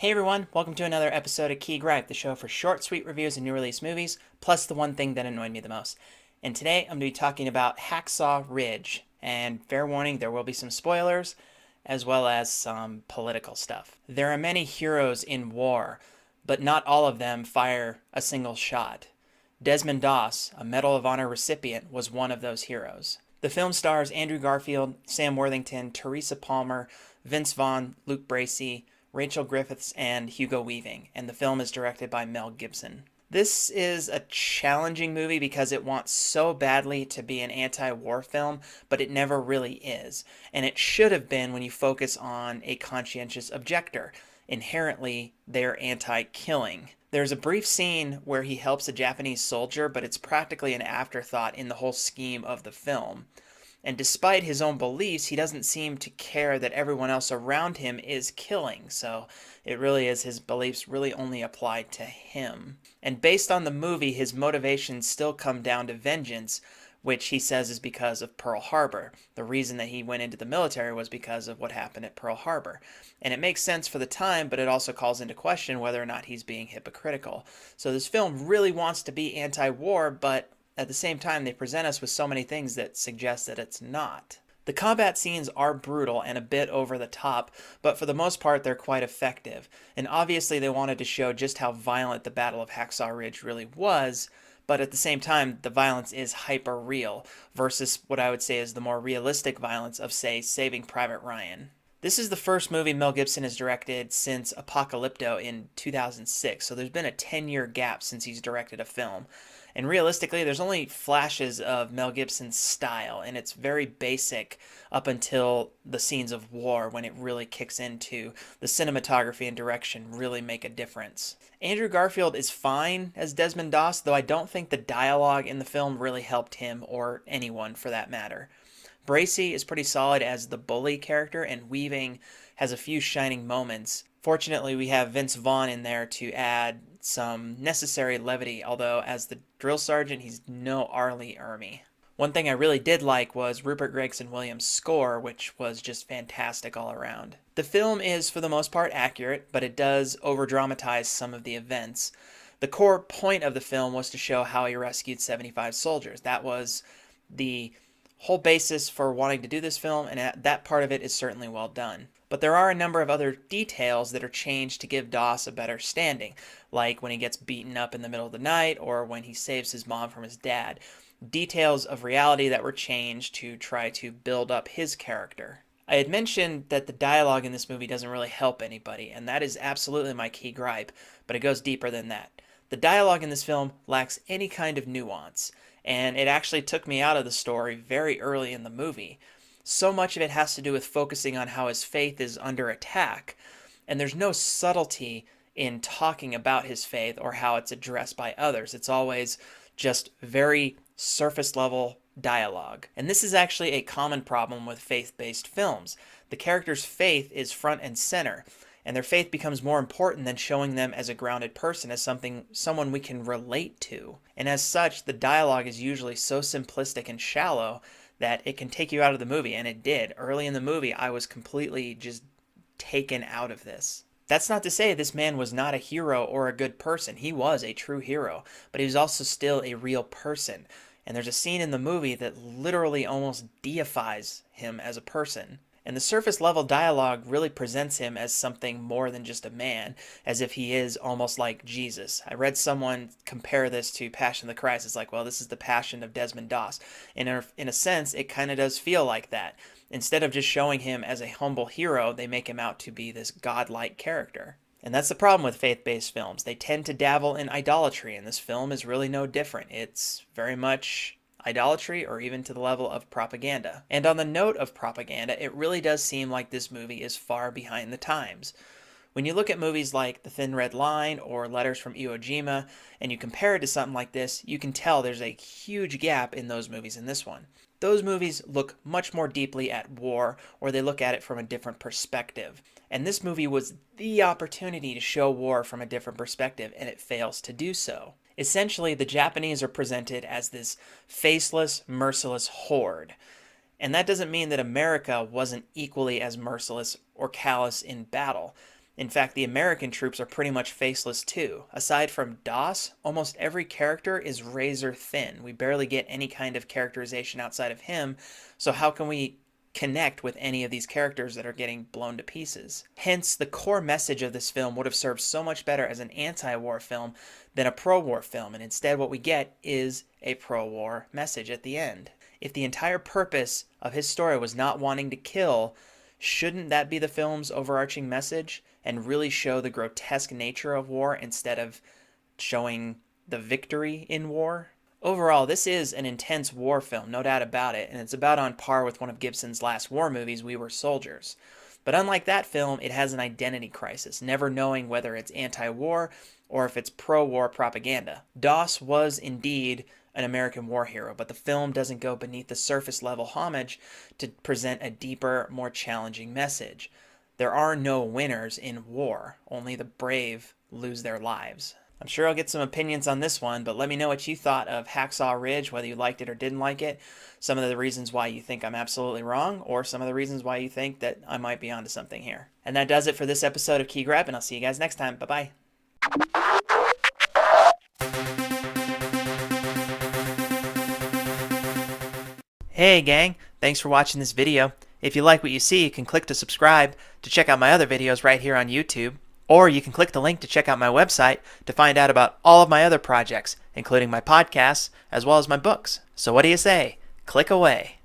Hey everyone, welcome to another episode of Gripe, the show for short, sweet reviews of new release movies, plus the one thing that annoyed me the most. And today I'm going to be talking about Hacksaw Ridge. And fair warning, there will be some spoilers, as well as some political stuff. There are many heroes in war, but not all of them fire a single shot. Desmond Doss, a Medal of Honor recipient, was one of those heroes. The film stars Andrew Garfield, Sam Worthington, Teresa Palmer, Vince Vaughn, Luke Bracey, Rachel Griffiths, and Hugo Weaving, and the film is directed by Mel Gibson. This is a challenging movie because it wants so badly to be an anti-war film, but it never really is. And it should have been when you focus on a conscientious objector. Inherently, they're anti-killing. There's a brief scene where he helps a Japanese soldier, but it's practically an afterthought in the whole scheme of the film. And despite his own beliefs, he doesn't seem to care that everyone else around him is killing. So it really is his beliefs really only apply to him. And based on the movie, his motivations still come down to vengeance, which he says is because of Pearl Harbor. The reason that he went into the military was because of what happened at Pearl Harbor. And it makes sense for the time, but it also calls into question whether or not he's being hypocritical. So this film really wants to be anti-war, but at the same time, they present us with so many things that suggest that it's not. The combat scenes are brutal and a bit over the top, but for the most part, they're quite effective. And obviously, they wanted to show just how violent the Battle of Hacksaw Ridge really was, but at the same time, the violence is hyper real versus what I would say is the more realistic violence of, say, Saving Private Ryan. This is the first movie Mel Gibson has directed since Apocalypto in 2006, so there's been a 10-year gap since he's directed a film. And realistically, there's only flashes of Mel Gibson's style, and it's very basic up until the scenes of war when it really kicks into the cinematography and direction really make a difference. Andrew Garfield is fine as Desmond Doss, though I don't think the dialogue in the film really helped him or anyone for that matter. Bracey is pretty solid as the bully character, and Weaving has a few shining moments. Fortunately, we have Vince Vaughn in there to add some necessary levity, although as the drill sergeant, he's no R. Lee Ermey. One thing I really did like was Rupert Gregson-Williams' score, which was just fantastic all around. The film is, for the most part, accurate, but it does over-dramatize some of the events. The core point of the film was to show how he rescued 75 soldiers. That was the whole basis for wanting to do this film, and that part of it is certainly well done. But there are a number of other details that are changed to give Doss a better standing, like when he gets beaten up in the middle of the night or when he saves his mom from his dad. Details of reality that were changed to try to build up his character. I had mentioned that the dialogue in this movie doesn't really help anybody, and that is absolutely my key gripe, but it goes deeper than that. The dialogue in this film lacks any kind of nuance, and it actually took me out of the story very early in the movie. So much of it has to do with focusing on how his faith is under attack, and there's no subtlety in talking about his faith or how it's addressed by others. It's always just very surface level dialogue. And this is actually a common problem with faith-based films. The character's faith is front and center, and their faith becomes more important than showing them as a grounded person, as someone we can relate to. And as such, the dialogue is usually so simplistic and shallow that it can take you out of the movie, and it did. Early in the movie, I was completely just taken out of this. That's not to say this man was not a hero or a good person. He was a true hero, but he was also still a real person. And there's a scene in the movie that literally almost deifies him as a person. And the surface level dialogue really presents him as something more than just a man, as if he is almost like Jesus. I read someone compare this to Passion of the Christ. It's like, well, this is the passion of Desmond Doss. And in a sense, it kind of does feel like that. Instead of just showing him as a humble hero, they make him out to be this godlike character. And that's the problem with faith-based films. They tend to dabble in idolatry, and this film is really no different. It's very much idolatry, or even to the level of propaganda. And on the note of propaganda, it really does seem like this movie is far behind the times. When you look at movies like The Thin Red Line or Letters from Iwo Jima, and you compare it to something like this, you can tell there's a huge gap in those movies and this one. Those movies look much more deeply at war, or they look at it from a different perspective. And this movie was the opportunity to show war from a different perspective, and it fails to do so. Essentially, the Japanese are presented as this faceless, merciless horde. And that doesn't mean that America wasn't equally as merciless or callous in battle. In fact, the American troops are pretty much faceless too. Aside from Doss, almost every character is razor thin. We barely get any kind of characterization outside of him, so how can we connect with any of these characters that are getting blown to pieces? Hence, the core message of this film would have served so much better as an anti-war film than a pro-war film, and instead what we get is a pro-war message at the end. If the entire purpose of his story was not wanting to kill, shouldn't that be the film's overarching message and really show the grotesque nature of war instead of showing the victory in war? Overall, this is an intense war film, no doubt about it, and it's about on par with one of Gibson's last war movies, We Were Soldiers. But unlike that film, it has an identity crisis, never knowing whether it's anti-war or if it's pro-war propaganda. Doss was indeed an American war hero, but the film doesn't go beneath the surface level homage to present a deeper, more challenging message. There are no winners in war, only the brave lose their lives. I'm sure I'll get some opinions on this one, but let me know what you thought of Hacksaw Ridge, whether you liked it or didn't like it, some of the reasons why you think I'm absolutely wrong, or some of the reasons why you think that I might be onto something here. And that does it for this episode of Key Gripe, and I'll see you guys next time. Bye-bye. Hey gang, thanks for watching this video. If you like what you see, you can click to subscribe to check out my other videos right here on YouTube. Or you can click the link to check out my website to find out about all of my other projects, including my podcasts, as well as my books. So what do you say? Click away.